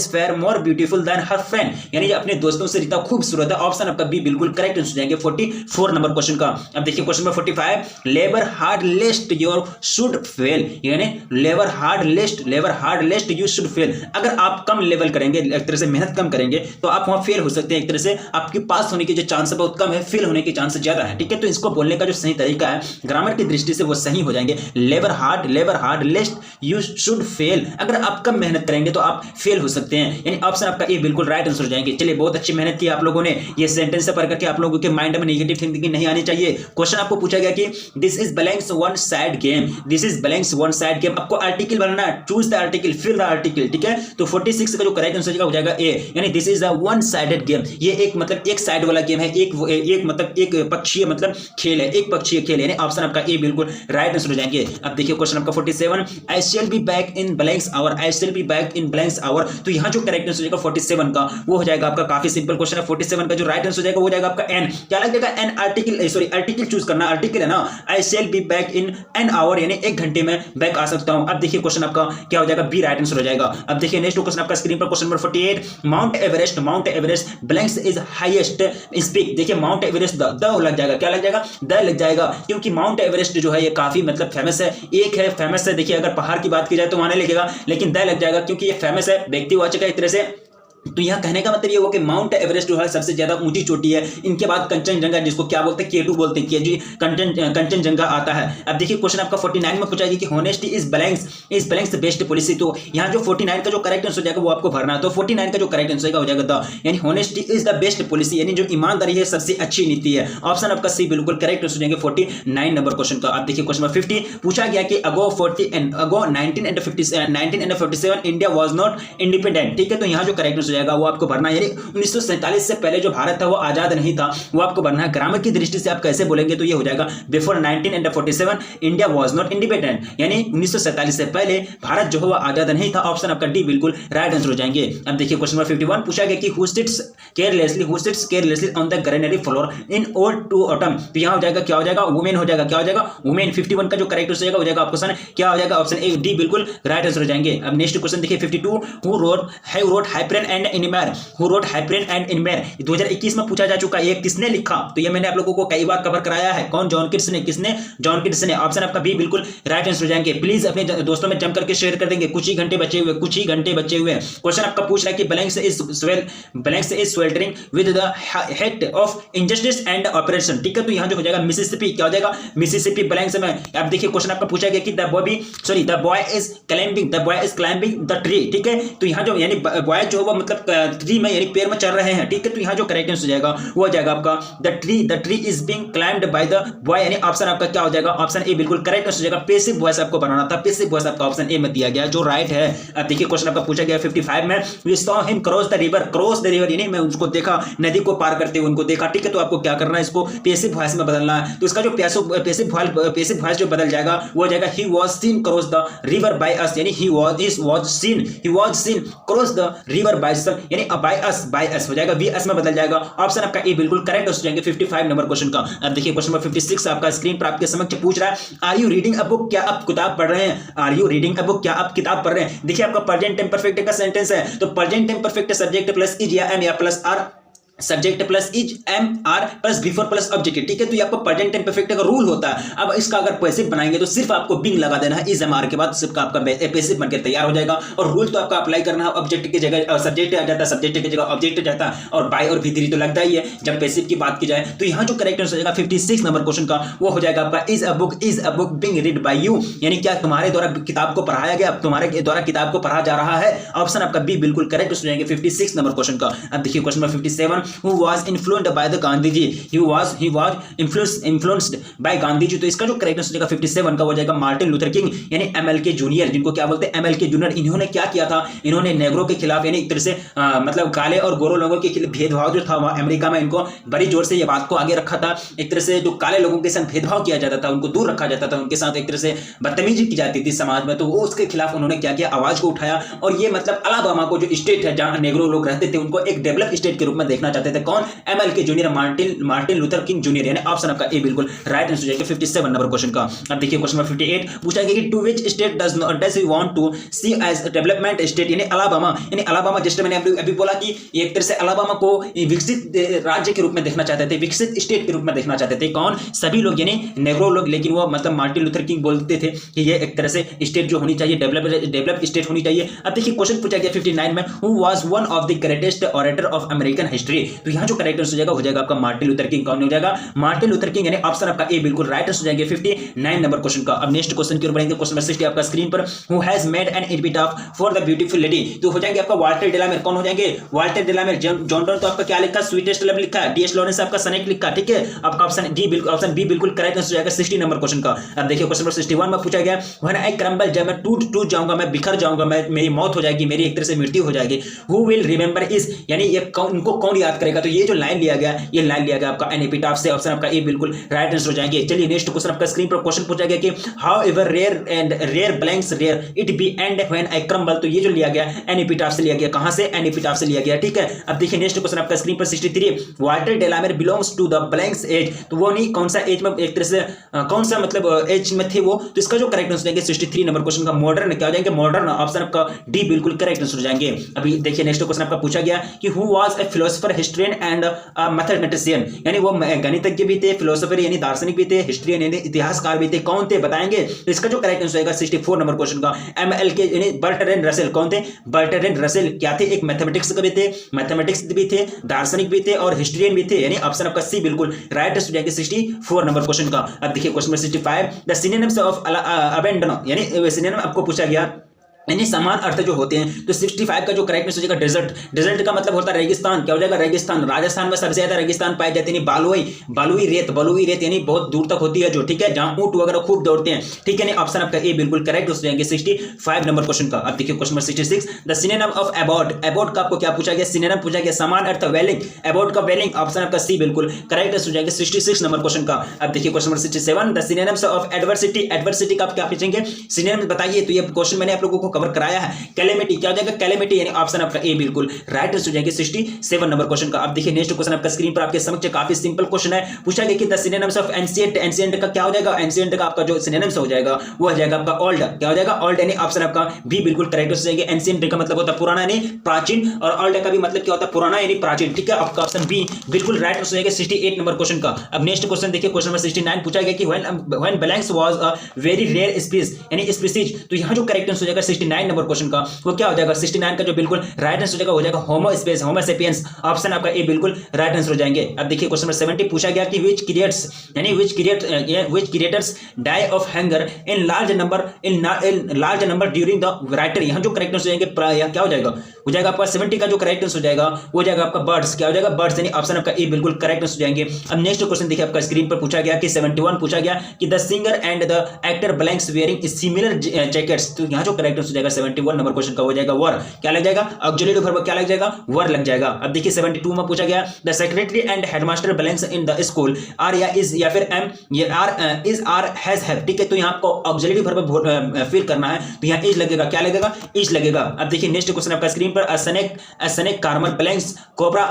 fair more beautiful then her friend, यानी अपने दोस्तों से रीता खूबसूरत है। ऑप्शन आपका बी बिल्कुल करेक्ट आंसर जाएंगे 44 नंबर क्वेश्चन का। अब देखिए question number 45, labour hard lest your should fail, यानी labour hard lest you should fail. अगर आप कम लेवल करेंगे, एक तरह से मेहनत कम करेंगे, तो आप वहां फेल हो सकते हैं। एक तरह से आपके पास होने की जो चांस है बहुत कम है, फेल होने के चांस ज्यादा है। ठीक है, तो इसको बोलने का जो सही तरीका है ग्रामर की दृष्टि से वो सही हो जाएंगे, labour hard lest you should fail. अगर आप कम मेहनत करेंगे तो आप फेल हो सकते हैं, यानी ऑप्शन आपका ए बिल्कुल राइट आंसर हो जाएंगे। चलिए बहुत अच्छी मेहनत की आप लोगों ने, ये सेंटेंस से पढ़ करके आप लोगों के माइंड में नेगेटिव थिंकिंग नहीं आनी चाहिए। क्वेश्चन आपको पूछा गया कि this is blanks one side game, this is blanks one side game. आपको आर्टिकल बनाना है, choose the article, fill the article. ठीक है, तो 46 का जो करेक्ट आंसर हो जाएगा ए, यानी this is a one sided game. ये एक मतलब एक साइड वाला गेम है, एक मतलब एक पक्षीय मतलब खेल है, एक पक्षीय खेल, यानी ऑप्शन आपका ए बिल्कुल राइट आंसर हो जाएंगे। अब देखिए क्वेश्चन आपका 47, I shall be back in blanks hour, I shall be back in blanks hour. तो यहां जो करेक्ट आंसर हो जाएगा 47 का वो हो जाएगा आपका, काफी सिंपल क्वेश्चन है। 47 का जो राइट आंसर हो जाएगा वो हो जाएगा आपका एन। क्या लग जाएगा, an article, sorry article choose करना, आर्टिकल है ना, I shall be back in an hour, यानी एक घंटे में बैक आ सकता हूं। अब देखिए क्वेश्चन आपका क्या हो जाएगा, बी राइट आंसर हो जाएगा। अब देखिए नेक्स्ट क्वेश्चन आपका स्क्रीन पर, question number 48, mount Everest blanks is highest speak. देखिए माउंट एवरेस्ट द लग जाएगा, क्या लग जाएगा, द लग जाएगा, क्योंकि माउंट एवरेस्ट जो है ये काफी मतलब फेमस है, एक है फेमस है। देखिए अगर पहाड़ की बात की जाए तो वहां नहीं लिखेगा, लेकिन द लग जाएगा क्योंकि ये फेमस है, व्यक्तिवाचक है एक तरह से। तो यहाँ कहने का मतलब ये हुआ कि माउंट एवरेस्ट जो है सबसे ज्यादा ऊंची चोटी है, इनके बाद कंचनजंगा, जिसको क्या बोलते हैं K2 बोलते हैं, कंचनजंगा आता है। अब देखिए क्वेश्चन आपका 49 में पूछा गया कि honesty is blanks best policy. तो यहाँ जो 49 का जो करेक्ट आंसर हो जाएगा वो आपको भरना है। तो 49 का जो करेक्ट आंसर हो जाएगा द, यानी honesty is the best policy, यानी जो ईमानदारी है सबसे अच्छी नीति है। ऑप्शन आपका सी बिल्कुल करेक्ट आंसर हो जाएंगे 49 नंबर क्वेश्चन का। अब देखिए क्वेश्चन नंबर 50 पूछा गया कि अगो 1957 इंडिया वाज नॉट इंडिपेंडेंट। ठीक है, तो यहाँ जो करेक्ट आंसर जाएगा वो आपको भरना है, यानी 1947 से पहले जो भारत था वो आजाद नहीं था, वो आपको भरना है। ग्रामर की दृष्टि से आप कैसे बोलेंगे तो ये हो जाएगा before 1947 India was not independent, यानी 1947 से पहले भारत जो है वो आजाद नहीं था। ऑप्शन आपका डी बिल्कुल राइट आंसर हो जाएंगे। अब देखिए क्वेश्चन नंबर 51 पूछा गया कि who sits carelessly on the granary floor in old to autumn, तो यहां हो जाएगा क्या हो जाएगा, वुमेन हो जाएगा, क्या हो जाएगा वुमेन। 51 का जो करेक्ट हो जाएगा ऑप्शन क्या हो जाएगा, ऑप्शन ए डी बिल्कुल राइट आंसर हो जाएंगे। अब नेक्स्ट क्वेश्चन देखिए 52 who wrote हाइपरिन and इनमेर, who wrote हाइपरिन and इनमेर 2021 में पूछा जा चुका है, ये किसने लिखा, तो ये मैंने आप लोगों को कई बार कवर कराया है। कौन, जॉन किट्स ने, किसने, जॉन किट्स ने। ऑप्शन आपका बी बिल्कुल राइट आंसर हो जाएंगे। प्लीज अपने दोस्तों में जम करके शेयर कर देंगे, कुछ ही घंटे बचे हुए। क्वेश्चन आपका पूछ रहा है कि blanks is sweltering with the hate of injustice and operation, ठीक है, तो यहां जो हो जाएगा मिसिसिपी, क्या हो जाएगा मिसिसिपी ब्लैंक्स में। अब देखिए क्वेश्चन आपका पूछा गया कि the boy is climbing the tree, ठीक है, तो यहां जो यानी बॉय जो वो मतलब ट्री में यानी पेड़ में चढ़ रहे हैं, ठीक है, तो यहां जो करेक्ट आंसर हो जाएगा वो हो जाएगा आपका the tree is being climbed by the boy, यानी ऑप्शन आपका क्या हो जाएगा, ऑप्शन ए बिल्कुल करेक्ट आंसर हो जाएगा। पैसिव वॉइस आपको बनाना था, पैसिव वॉइस आपका ऑप्शन ए में दिया गया जो राइट है। अब देखिए क्वेश्चन आपका पूछा गया 55 में we saw him cross the river, यानी मैं उसको देखा, नदी को पार करते हुए उनको देखा, ठीक है, तो आपको क्या करना है, इसको पैसिव वॉइस में बदलना है। तो इसका जो पैसिव वॉइस जो बदल जाएगा वो हो जाएगा he was seen cross the river by us, यानी he was seen cross the river by us, यानी बाय अस हो जाएगा, वी अस में बदल जाएगा। ऑप्शन आपका ए बिल्कुल करेक्ट हो जाएंगे 55 नंबर क्वेश्चन का। अब देखिए क्वेश्चन नंबर 56 आपका स्क्रीन पर आपके समक्ष पूछ रहा है are you reading a book, क्या आप किताब पढ़ रहे हैं, are you reading a book, क्या आप किताब पढ़ रहे हैं। देखिए आपका प्रेजेंट टेंस परफेक्ट का सेंटेंस है, तो present tense perfect subject plus is या एम या plus are, subject plus is am are plus before plus object, ठीक है, तो ये आपको प्रेजेंट टेंस परफेक्ट का रूल होता है। अब इसका अगर पैसिव बनाएंगे तो सिर्फ आपको बिंग लगा देना है इज एम आर के बाद, सिर्फ आपका पैसिव बनकर तैयार हो जाएगा। और रूल तो आपका अप्लाई करना है, ऑब्जेक्ट की जगह सब्जेक्ट आ जाता है, सब्जेक्ट की जगह ऑब्जेक्ट जाता है, और बाय और भीतरी तो लगता ही है जब पैसिव की बात की जाए। तो यहाँ जो करेक्ट आंसर हो जाएगा 56 नंबर क्वेश्चन का वो हो जाएगा आपका is a book being read by you, यानी क्या तुम्हारे द्वारा किताब को पढ़ाया गया, तुम्हारे द्वारा किताब को पढ़ा जा रहा है। ऑप्शन आपका बी बिल्कुल करेक्ट हो जाएंगे 56 नंबर क्वेश्चन का। अब देखिए question number 57 who was influenced by the Gandhi ji, he was influenced by Gandhi ji, तो इसका जो करेक्ट आंसर हो जाएगा 57 का हो जाएगा मार्टिन लूथर किंग, यानी एमएलके जूनियर, जिनको क्या बोलते हैं एमएलके जूनियर। इन्होंने क्या किया था, इन्होंने नेग्रो के खिलाफ, यानी एक तरह से मतलब काले और गोरो लोगों के खिलाफ भेदभाव जो था वहां अमेरिका में, इनको बड़ी जोर से ये बात को आगे रखा था। एक तरह से जो काले लोगों के साथ भेदभाव किया जाता था, उनको दूर रखा जाता था, उनके साथ एक तरह से बदतमीजी की जाती थी समाज में, तो वो उसके खिलाफ उन्होंने क्या किया, आवाज को उठाया। और ये मतलब अलाबामा को जो स्टेट है जहां नेग्रो लोग रहते थे, उनको एक डेवलप स्टेट के रूप में देखना चाहते थे। कौन, MLK junior, Martin Luther king junior, यानी ऑप्शन आपका ए बिल्कुल राइट आंसर हो जाएगा 57 नंबर क्वेश्चन का। अब देखिए क्वेश्चन नंबर 58 पूछा गया कि to which state does you want to see as development state, यानी अलाबामा जैसे मैंने अभी बोला कि एक तरह से अलाबामा को विकसित राज्य के रूप में देखना चाहते थे, विकसित स्टेट के रूप में देखना चाहते थे। कौन, सभी लोग, यानी नेग्रो लोग, लेकिन वो मतलब मार्टिन लूथर किंग बोलते थे कि ये एक तरह से स्टेट जो होनी चाहिए डेवलप स्टेट होनी चाहिए। अब देखिए क्वेश्चन पूछा गया 59 में who was one of the greatest orator of American history, तो यहां जो करेक्ट आंसर हो जाएगा आपका मार्टिन लूथर किंग। कौन हो जाएगा, मार्टिन लूथर किंग, यानी ऑप्शन आपका ए बिल्कुल राइट आंसर हो जाएंगे 59 नंबर क्वेश्चन का। अब नेक्स्ट क्वेश्चन की ओर बढ़ेंगे, क्वेश्चन नंबर 60 आपका स्क्रीन पर who has made an epitaph for the beautiful lady, तो हो जाएंगे आपका वाल्टर डेलामेर। कौन हो जाएंगे, वाल्टर डेलामेर। जॉन डन तो आपका क्या लिखा, स्वीटेस्ट लव लिखा है, डीएस लॉरेंस आपका सनेट लिखा, ठीक है, आपका ऑप्शन डी बिल्कुल, ऑप्शन बी बिल्कुल करेक्ट आंसर हो जाएगा 60 नंबर क्वेश्चन का। अब देखिए क्वेश्चन नंबर 61 में पूछा गया व्हेन आई क्रम्बल, जब मैं टूट जाऊंगा, मैं बिखर जाऊंगा, मैं मेरी मौत हो जाएगी, मेरी एक तरह से मृत्यु हो जाएगी, हु विल रिमेंबर इज, यानी ये उनको कौन याद करेगा, तो ये जो लाइन लिया गया, ये लाइन लिया गया आपका एन एपिटाफ से। ऑप्शन आपका ए बिल्कुल राइट आंसर हो जाएंगे। चलिए नेक्स्ट क्वेश्चन आपका स्क्रीन पर क्वेश्चन पूछा गया कि however rare blanks rare it be and when I crumble, तो ये जो लिया गया एन एपिटाफ से लिया गया, कहां से, एन एपिटाफ से लिया गया, ठीक है। अब देखिए नेक्स्ट क्वेश्चन आपका स्क्रीन पर 63 Walter de la Mare belongs to the blanks age, तो वो नहीं कौन सा एज में, एक तरह से कौन सा मतलब एज में थे वो, तो इसका जो करेक्ट आंसर देंगे 63 नंबर क्वेश्चन का मॉडर्न, क्या हो जाएंगे मॉडर्न, ऑप्शन आपका डी बिल्कुल करेक्ट आंसर हो जाएंगे। अभी देखिए नेक्स्ट क्वेश्चन आपका पूछा गया कि who was a philosopher historian and mathematician, यानी वो गणितज्ञ भी थे, फिलोसोफर यानी दार्शनिक भी थे, हिस्ट्रियन यानी इतिहासकार भी थे, कौन थे बताएंगे। तो इसका जो करेक्ट आंसर होगा 64 नंबर क्वेश्चन का एमएलके यानी बर्ट्रैंड रसेल। कौन थे, बर्ट्रैंड रसेल क्या थे, एक मैथमेटिक्स भी थे, मैथमेटिक्स भी थे, दार्शनिक भी थे और हिस्ट्रियन भी थे, यानी ऑप्शन आपका सी बिल्कुल राइट आंसर हो जाएगा 64 नंबर क्वेश्चन का। अब देखिए question number 65 the synonyms of abandon, यानी सिनोनिम आपको पूछा गया यानी समान अर्थ जो होते हैं। तो 65 का जो करेक्ट आंसर हो जाएगा डेजर्ट। डेजर्ट का मतलब होता है रेगिस्तान। क्या हो जाएगा रेगिस्तान। राजस्थान में सबसे ज्यादा रेगिस्तान पाए जाते हैं। बालुई रेत यानी बहुत दूर तक होती है जो, ठीक है, जहां ऊंट वगैरह खूब दौड़ते हैं, ठीक है। ऑप्शन आपका ए बिल्कुल करेक्ट हो जाएंगे 65 नंबर क्वेश्चन का। अब देखिए question number 66, the synonym of aboard. Aboard का आपको क्या पूछा गया, सिनोनिम पूछा गया, समान अर्थ वेलिंग। अबॉर्ड का वेलिंग, ऑप्शन आपका सी बिल्कुल करेक्ट हो जाएगा 66 नंबर क्वेश्चन का। अब देखिए question number 67, the synonyms of adversity. Adversity का आप क्या पूछेंगे, सिनोनिम बताइए। तो ये क्वेश्चन मैंने आप लोगों को कवर कराया है। कैलेमिटी, क्या हो जाएगा कैलेमिटी, यानी ऑप्शन आपका ए बिल्कुल राइट आंसर हो जाएगा 67 नंबर क्वेश्चन का। अब देखिए नेक्स्ट क्वेश्चन आपका स्क्रीन पर आपके समक्ष काफी सिंपल क्वेश्चन है। पूछा गया कि the synonyms of ancient. Ancient का क्या हो जाएगा, एंशिएंट का आपका जो सिनोनिम्स हो जाएगा वो हो जाएगा आपका ओल्ड। क्या हो जाएगा ओल्ड, यानी ऑप्शन आपका बी बिल्कुल करेक्ट हो जाएगा। एंशिएंट का मतलब होता है पुराना यानी प्राचीन, और ओल्ड का भी मतलब क्या होता है पुराना यानी प्राचीन, ठीक है। आपका ऑप्शन बी बिल्कुल राइट हो जाएगा 68 नंबर क्वेश्चन का। अब नेक्स्ट क्वेश्चन देखिए क्वेश्चन नंबर 69, पूछा गया कि when blanks was a very rare species, यानी स्पीसीज। तो यहां जो करेक्ट आंसर हो जाएगा 69 नंबर क्वेश्चन का वो क्या हो जाएगा, 69 का जो बिल्कुल राइट आंसर हो जाएगा होमो स्पेस, होमो सेपियंस। ऑप्शन आपका ए बिल्कुल राइट आंसर हो जाएंगे। अब देखिए क्वेश्चन नंबर 70, पूछा गया कि which creators die of hunger in large number during the writer. यहां जो करेक्ट आंसर हो जाएंगे क्या हो जाएगा आपका 70 का जो करेक्ट आंसर हो जाएगा वो हो जाएगा आपका बर्ड्स। क्या हो जाएगा बर्ड्स, यानी ऑप्शन आपका ए बिल्कुल करेक्ट आंसर हो जाएंगे। अब नेक्स्ट क्वेश्चन देखिए आपका स्क्रीन पर पूछा गया कि 71 पूछा गया कि the singer and the actor blanks wearing similar jackets. तो यहां जो करेक्ट आंसर हो जाएगा 71 नंबर क्वेश्चन का हो जाएगा वर। क्या लग जाएगा, ऑक्सिलरी वर्ब क्या लग जाएगा, वर लग जाएगा। अब देखिए 72 में पूछा गया the secretary and headmaster blanks in the school are या इज या फिर एम, ये are is are has have, ठीक है। तो यहाँ आपको ऑक्सिलरी वर्ब फिल करना है, तो यहाँ इज लगेगा, क्या लगेगा इज लगेगा। अब देखिए नेक्स्ट क्वेश्चन आपका स्क्रीन पर a snake charmer blanks cobra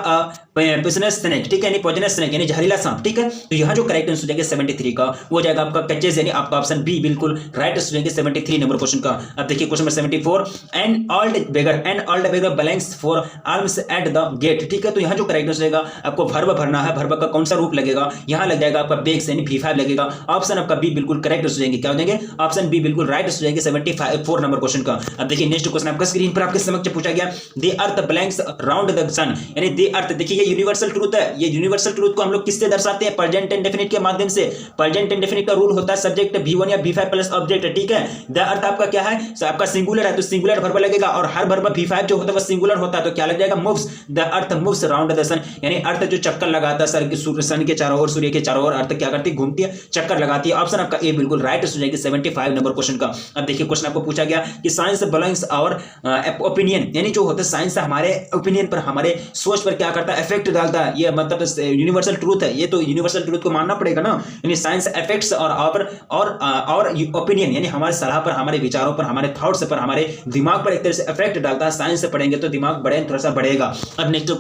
poisonous snake, ठीक है, यानी पॉइजनस स्नेक यानी जहरीला सांप, ठीक है। तो यहाँ जो करेक्ट आंसर हो जाएगा 73 का वो जाएगा आपका कैचेस, यानी आपका ऑप्शन बी बिल्कुल राइट आंसर हो जाएगा 73 नंबर क्वेश्चन का। अब देखिए question number 74, and old beggar blanks for arms at the gate, ठीक है। तो यहाँ जो करेक्ट आंसर होगा आपको वर्ब भरना है, वर्ब का कौन सा रूप लगेगा, यहाँ लग जाएगा आपका बेक्स यानी V5 लगेगा। ऑप्शन आपका बी बिल्कुल करेक्ट हो जाएंगे, क्या हो जाएंगे ऑप्शन बी बिल्कुल राइट हो जाएंगे 74 नंबर क्वेश्चन का। अब देखिए नेक्स्ट क्वेश्चन आपका स्क्रीन पर आपके समक्ष पूछा गया the earth blanks round the sun, यानी द अर्थ, देखिए ये यूनिवर्सल ट्रूथ है। ये यूनिवर्सल ट्रूथ को हम लोग किससे दर्शाते हैं, प्रेजेंट इंडेफिनिट के माध्यम से। प्रेजेंट इंडेफिनिट का रूल होता है सब्जेक्ट V1 या V5 प्लस ऑब्जेक्ट, ठीक है। द अर्थ आपका क्या है, आपका सिंगुलर है तो सिंगुलर वर्ब लगेगा, और हर वर्ब V5 जो होता है वो सिंगुलर होता है, तो क्या लग जाएगा moves. The earth moves round the sun, यानी अर्थ जो चक्कर लगाता है सन के चारों ओर, सूर्य के चारों ओर अर्थ क्या करती है, घूमती है, चक्कर लगाती है। ऑप्शन आपका ए बिल्कुल राइट हो जाएगी 75 नंबर क्वेश्चन का। अब देखिए क्वेश्चन आपको पूछा गया कि साइंस बिलोंग्स आवर ओपिनियन, यानी जो होता है साइंस हमारे ओपिनियन पर, हमारे सोच पर क्या करता है, इफेक्ट डालता है। ये मतलब यूनिवर्सल ट्रूथ है, ये तो यूनिवर्सल ट्रूथ को मानना पड़ेगा ना, यानी साइंस इफेक्ट्स और ओपिनियन, यानी हमारे सलाह पर, हमारे विचारों पर, हमारे थॉट्स पर, हमारे दिमाग पर एक तरह से इफेक्ट डालता है। साइंस से पढ़ेंगे तो दिमाग थोड़ा सा बढ़ेगा। अब नेक्स्ट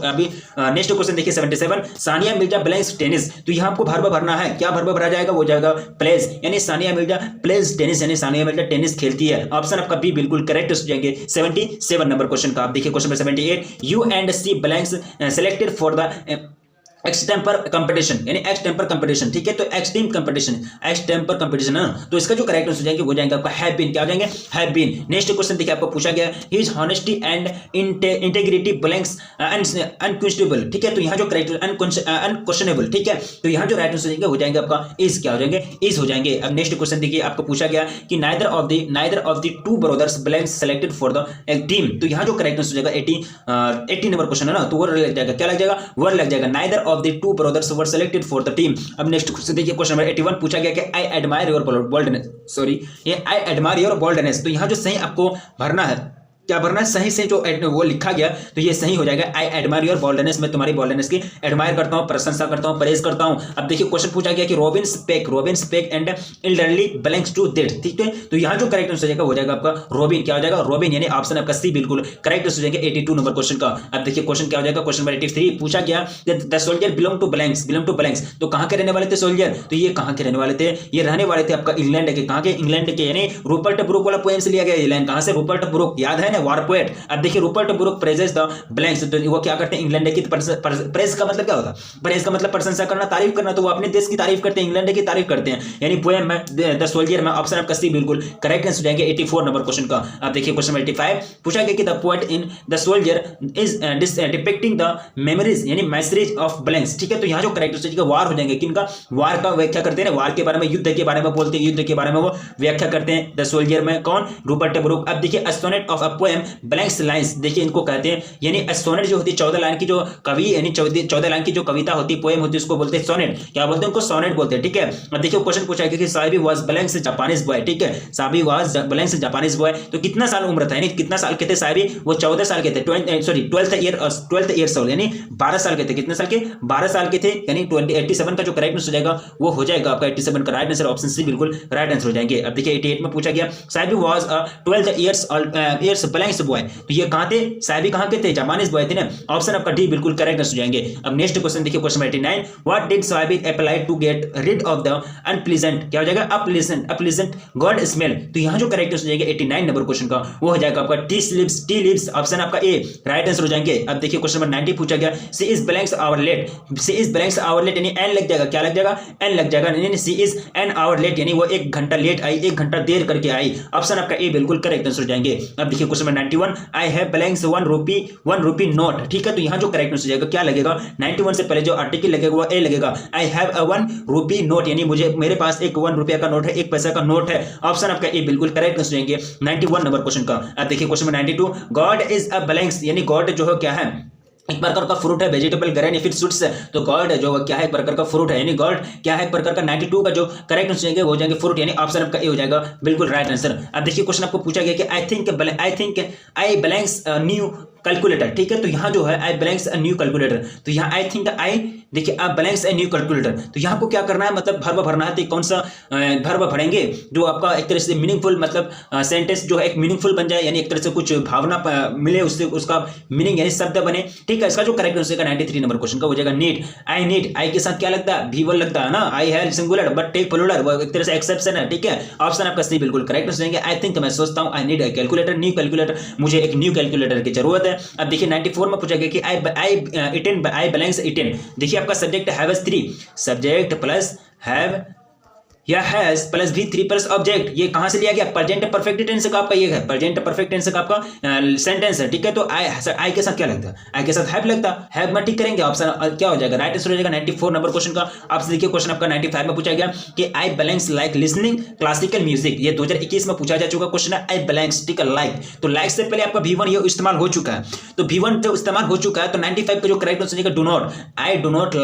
क्वेश्चन देखिए 77, सानिया मिर्जा प्लेज टेनिस। तो यहाँ आपको वर्ब भरना है, क्या वर्ब भरा जाएगा, वो जाएगा प्लेज, यानी सानिया मिर्जा प्लेज टेनिस, यानी सानिया मिर्जा टेनिस खेलती है। ऑप्शन आपका बी बिल्कुल करेक्ट हो जाएंगे 77 नंबर क्वेश्चन का। आप देखिए question number 78, you and see blanks selected for the extempore competition, यानी एक्सटेम्पर कंपटीशन, ठीक है। तो एक्सट्रीम कंपटीशन, एक्सटेम्पर कंपटीशन है ना, तो इसका जो करेक्ट आंसर हो जाएंगे वो जाएंगे आपका हैव बीन, क्या हो जाएंगे हैव बीन। नेक्स्ट क्वेश्चन देखिए आपको पूछा गया his honesty and integrity blanks unquestionable, ठीक है। तो यहाँ जो करेक्ट अनक्वेश्चनेबल, ठीक है। तो यहाँ जो राइट आंसर जाएंगे हो जाएंगे आपका इज, क्या हो जाएंगे इज हो जाएंगे। अब नेक्स्ट क्वेश्चन देखिए आपको पूछा गया कि neither of the two brothers blanks selected for the team. तो यहाँ जो करेक्ट आंसर हो जाएगा 80 नंबर क्वेश्चन है ना, तो वो लग जाएगा, क्या लग जाएगा वर लग जाएगा, neither of the two brothers were selected for the team। अब नेक्स्ट क्वेश्चन देखिए क्वेश्चन नंबर 81 पूछा गया कि I admire your boldness, sorry ये आई एडमायर योर बोल्डनेस। तो यहाँ जो सही आपको भरना है, क्या भरना है, सही से जो वो लिखा गया तो ये सही हो जाएगा, आई एडमायर योर बोल्डनेस, मैं तुम्हारी बोल्डनेस की एडमायर करता हूँ, प्रशंसा करता हूँ, प्रेज करता हूँ। अब देखिए क्वेश्चन पूछा गया कि Robin speak and elderly blanks to that, ठीक है। तो यहाँ जो करेक्ट आंसर हो जाएगा आपका रॉबिन, क्या हो जाएगा रॉबिन, यानी ऑप्शन आपका सी बिल्कुल करेक्ट आंसर हो जाएगा 82 नंबर क्वेश्चन का। अब देखिए क्वेश्चन क्या हो जाएगा, क्वेश्चन नंबर 83 पूछा गया the soldier belong to blanks. तो कहाँ के रहने वाले थे सोल्जर, तो ये कहाँ के रहने वाले थे, ये रहने वाले थे आपका इंग्लैंड के, कहाँ के इंग्लैंड के, यानी रूपर्ट ब्रुक वाला पोएम से लिया गया ये लाइन, कहाँ से रूपर्ट ब्रुक, याद है है वार पोएट। अब देखिए Rupert Brooke praises the blanks, तो वो क्या करते हैं इंग्लैंड की प्रेज का मतलब क्या होता है, प्रेज का मतलब प्रशंसा करना, तारीफ करना, तो वो अपने देश की तारीफ करते हैं, इंग्लैंड की तारीफ करते हैं, यानी पोएम में द सोल्जर में ऑप्शन आपका सी बिल्कुल करेक्ट आंसर हो जाएंगे 84 नंबर क्वेश्चन का। अब देखिए क्वेश्चन 85 पूछा गया कि the poet in the soldier is depicting the memories यानी मैसेज ऑफ ब्लैंक्स, ठीक है। तो यहाँ जो करेक्ट आंसर वार हो जाएंगे, किनका वार का व्याख्या करते हैं, वार के बारे में, युद्ध के बारे में बोलते हैं, युद्ध के बारे में वो व्याख्या करते हैं द सोल्जर में, कौन, रूपर्ट ब्रूक। अब देखिए sonnet of a poem blanks lines, देखिए इनको कहते हैं, यानी सोनेट जो होती है 14 लाइन की जो कवि यानी 14 लाइन की जो कविता होती है, पोएम होती है, उसको बोलते हैं सोनेट, क्या बोलते हैं उनको, सोनेट बोलते हैं, ठीक है। अब देखिए क्वेश्चन पूछा गया कि Sabi was blanks Japanese boy, ठीक है, Sabi was blanks Japanese boy, तो कितना साल उम्र था, यानी कितना साल के थे साबी, वो 14 साल के थे, 12th ईयर ओल्ड, यानी 12 साल के थे, कितने साल के, 12 साल के थे, यानी 87 का जो करेक्ट आंसर हो जाएगा वो हो जाएगा आपका 87 का राइट आंसर, ऑप्शन सी बिल्कुल राइट आंसर हो जाएंगे। अब देखिए 88 में पूछा गया Sabi was a 12 years blanks boy, तो ये कहां थे, साबी कहां के थे, जापानीज बॉय थे ना, ऑप्शन आपका डी बिल्कुल करेक्ट आंसर हो जाएंगे। अब नेक्स्ट क्वेश्चन देखिए question 89 what did Sabi apply to get rid of the unpleasant, क्या हो जाएगा, अनप्लीजेंट गॉड स्मेल, तो यहां जो करेक्ट आंसर हो जाएगा 89 नंबर क्वेश्चन का वो हो जाएगा आपका टी लिव्स, ऑप्शन आपका ए राइट आंसर हो जाएंगे। अब देखिए क्वेश्चन नंबर 90 पूछा गया she is blanks hour late, she is blanks hour late यानी एन लग जाएगा, क्या लग जाएगा, एन लग जाएगा, यानी she is an hour late यानी वो 1 घंटा लेट आई, 1 घंटा देर करके आई, ऑप्शन आपका ए बिल्कुल करेक्ट आंसर हो जाएंगे। अब देखिए question number 91 I have blanks 1 rupee note, ठीक है, तो यहां जो करेक्ट आंसर हो जाएगा क्या लगेगा, 91 से पहले जो आर्टिकल लगेगा वो ए लगेगा, I have a 1 rupee note यानी मेरे पास एक 1 रुपया का नोट है, 1 पैसा का नोट है, ऑप्शन आपका ए बिल्कुल करेक्ट आंसर हो जाएंगे 91 नंबर क्वेश्चन का। अब देखिए question number 92 God is a blanks यानी गॉड जो है क्या है, एक प्रकार का फ्रूट है, वेजिटेबल ग्रेन या फिर सूट्स है, तो गॉड जो क्या है एक प्रकार का फ्रूट है, यानी गॉड क्या है एक प्रकार का 92 का जो करेक्ट आंसर हो जाएंगे फ्रूट, यानी ऑप्शन आपका ए हो जाएगा बिल्कुल राइट आंसर। अब देखिए क्वेश्चन आपको पूछा गया कि I think I blanks new calculator, ठीक है, तो यहाँ जो है I blanks a new calculator, तो यहाँ आई थिंक आई देखिए आई ब्लैंक्स अ न्यू कैलकुलेटर, तो यहाँ को क्या करना है, मतलब वर्ब भरना है, तो कौन सा वर्ब भरेंगे जो आपका एक तरह से मीनिंगफुल, मतलब सेंटेंस जो है एक मीनिंगफुल बन जाए, यानी एक तरह से कुछ भावना मिले उससे, उसका मीनिंग यानी शब्द बने, ठीक है। इसका जो करेक्ट आंसर है 93 नंबर क्वेश्चन का हो जाएगा नीड, आई नीड, आई के साथ क्या लगता है, V1 लगता है ना, I have singular but take plural, वो एक तरह से एक्सेप्शन है, ठीक है, ऑप्शन आपका सी बिल्कुल करेक्ट आंसर जाएंगे। आई थिंक मैं सोचता हूं, I need a calculator, new calculator, मुझे एक न्यू कैलकुलेटर की जरूरत है। अब देखिए 94 में पूछा गया कि आई ब्लैंक्स 18, देखिए आपका subject have 3, subject plus have या has plus V3 plus object, ये कहां से लिया गया, प्रेजेंट परफेक्ट टेंस का आपका ये है, प्रेजेंट परफेक्ट टेंस का आपका सेंटेंस है, ठीक है। तो आई के साथ क्या लगता है, आई के साथ हैव लगता है, हैव में टिक करेंगे, ऑप्शन क्या हो जाएगा राइट आंसर हो जाएगा 94 नंबर क्वेश्चन का। आपसे देखिए क्वेश्चन आपका 95 में पूछा गया कि I blanks like listening classical music, ये 2021 में पूछा जा चुका क्वेश्चन है, आई ब्लैंक्स टिक लाइक, तो लाइक से पहले आपका V1 ये इस्तेमाल हो चुका है, तो V1 जो इस्तेमाल हो चुका है, तो 95 का जो करेक्ट आंसर हो do not, I do not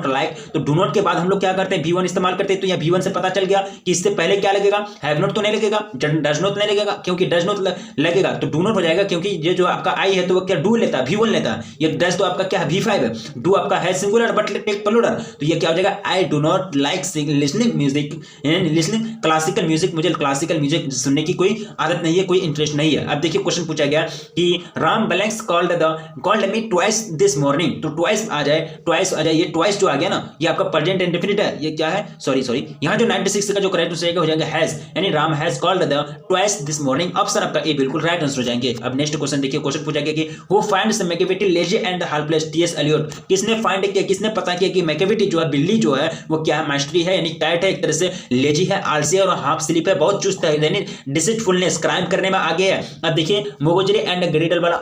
like, तो डू नॉट के बाद हम लोग क्या करते हैं V1 इस्तेमाल करते हैं, तो यहाँ V1 से पता चल गया कि इससे पहले क्या लगेगा, हैव नॉट तो नहीं लगेगा, डज नॉट नहीं लगेगा, क्योंकि डज नॉट लगेगा तो डू नॉट हो जाएगा, क्योंकि ये जो आपका आई है तो वो क्या डू लेता है, V1 लेता है, ये डज तो आपका क्या है V5 है, डू आपका है सिंगुलर बट टेक प्लूरल, तो ये क्या हो जाएगा I do not like listening music, listening classical music, मुझे क्लासिकल म्यूजिक सुनने की कोई आदत नहीं है, कोई इंटरेस्ट नहीं है। अब देखिए क्वेश्चन पूछा गया कि Ram blanks called me twice this morning, तो ट्वाइस आ जाए, ये ट्वाइस जो आ गया ना, ये आपका प्रेजेंट इंडेफिनिट है, ये क्या है, सॉरी यहाँ जो 96 का जो करेक्ट आंसर हो जाएगा हैज, यानी Ram has called the twice this morning, option आपका ए बिल्कुल राइट आंसर हो जाएंगे। अब नेक्स्ट क्वेश्चन देखिए, क्वेश्चन पूछा गया कि who finds Macavity lazy and helpless, T.S. Eliot, किसने फाइंड किया, किसने पता किया कि मैकेविटी जो है बिल्ली जो है वो क्या है, मास्टरी है, यानी कैट है, एक तरह से लेजी है, आलसी है और हाफ स्लीप है, बहुत चुस्त है, यानी डिसीटफुलनेस, क्राइम करने में आगे है। अब देखिए मोगोजरी एंड ग्रिडल वाला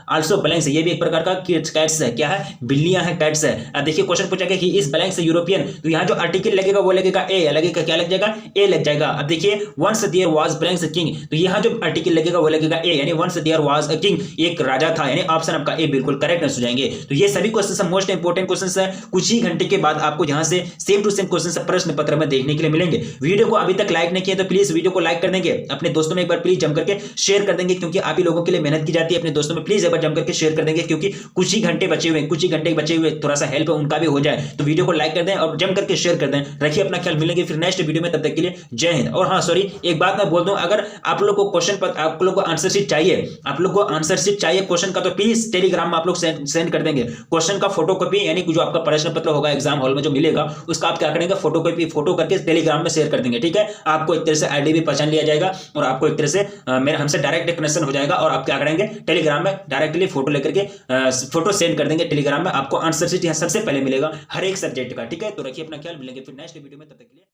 आल्सो ब्लैंक्स, ये भी एक प्रकार का कैट्स है, क्या है, बिल्लियां हैं, कैट्स है। अब देखिए क्वेश्चन पूछा गया कि इस ब्लैंक्स यूरोपियन, तो यहाँ जो आर्टिकल लगेगा वो लगेगा ए, लगेगा क्या लग जाएगा, ए लग जाएगा। अब देखिए once there was blanks king, तो यहाँ जो आर्टिकल लगेगा वो लगेगा ए, यानी once there was a king, एक राजा था, यानी ऑप्शन आपका ए बिल्कुल करेक्ट आंसर हो जाएंगे। तो ये सभी क्वेश्चन मोस्ट इंपोर्टेंट क्वेश्चन है, कुछ ही घंटे के बाद आपको यहाँ से सेम टू सेम क्वेश्चन प्रश्न पत्र में देखने के लिए मिलेंगे। वीडियो को अभी तक लाइक नहीं किया तो प्लीज वीडियो को लाइक कर देंगे, अपने दोस्तों में एक बार प्लीज जम करके शेयर कर देंगे, क्योंकि आप ही लोगों के लिए मेहनत की जाती है, अपने दोस्तों में प्लीज एक बार जम करके शेयर कर देंगे, क्योंकि कुछ ही घंटे बचे हुए थोड़ा सा हेल्प उनका भी हो जाए, तो वीडियो को लाइक कर दें और जम करके शेयर कर दें। रखिए अपना ख्याल, मिलेंगे फिर फिर नेक्स्ट वीडियो में, तब तक के लिए जय हिंद। और हाँ सॉरी, एक बात मैं बोल दूं, अगर आप लोग को क्वेश्चन पर आप लोग को आंसर शीट चाहिए, आप लोग को आंसर शीट चाहिए क्वेश्चन का, तो प्लीज टेलीग्राम में आप लोग सेंड कर देंगे क्वेश्चन का फोटोकॉपी, यानी कि जो आपका प्रश्न पत्र होगा एग्जाम हॉल में जो मिलेगा उसका आप क्या करेंगे, फोटोकॉपी फोटो करके टेलीग्राम में शेयर कर देंगे, ठीक है। आपको एक तरह से आईडी भी पहचान लिया जाएगा और आपको एक तरह से मेरे हमसे डायरेक्ट कनेक्शन हो जाएगा, और आप क्या करेंगे, टेलीग्राम में डायरेक्टली फोटो लेकर के फोटो सेंड कर देंगे टेलीग्राम में, आपको आंसर शीट यहाँ सबसे पहले मिलेगा हर एक सब्जेक्ट का, ठीक है। तो रखिए अपना ख्याल, मिलेंगे फिर नेक्स्ट वीडियो में, तब तक के लिए।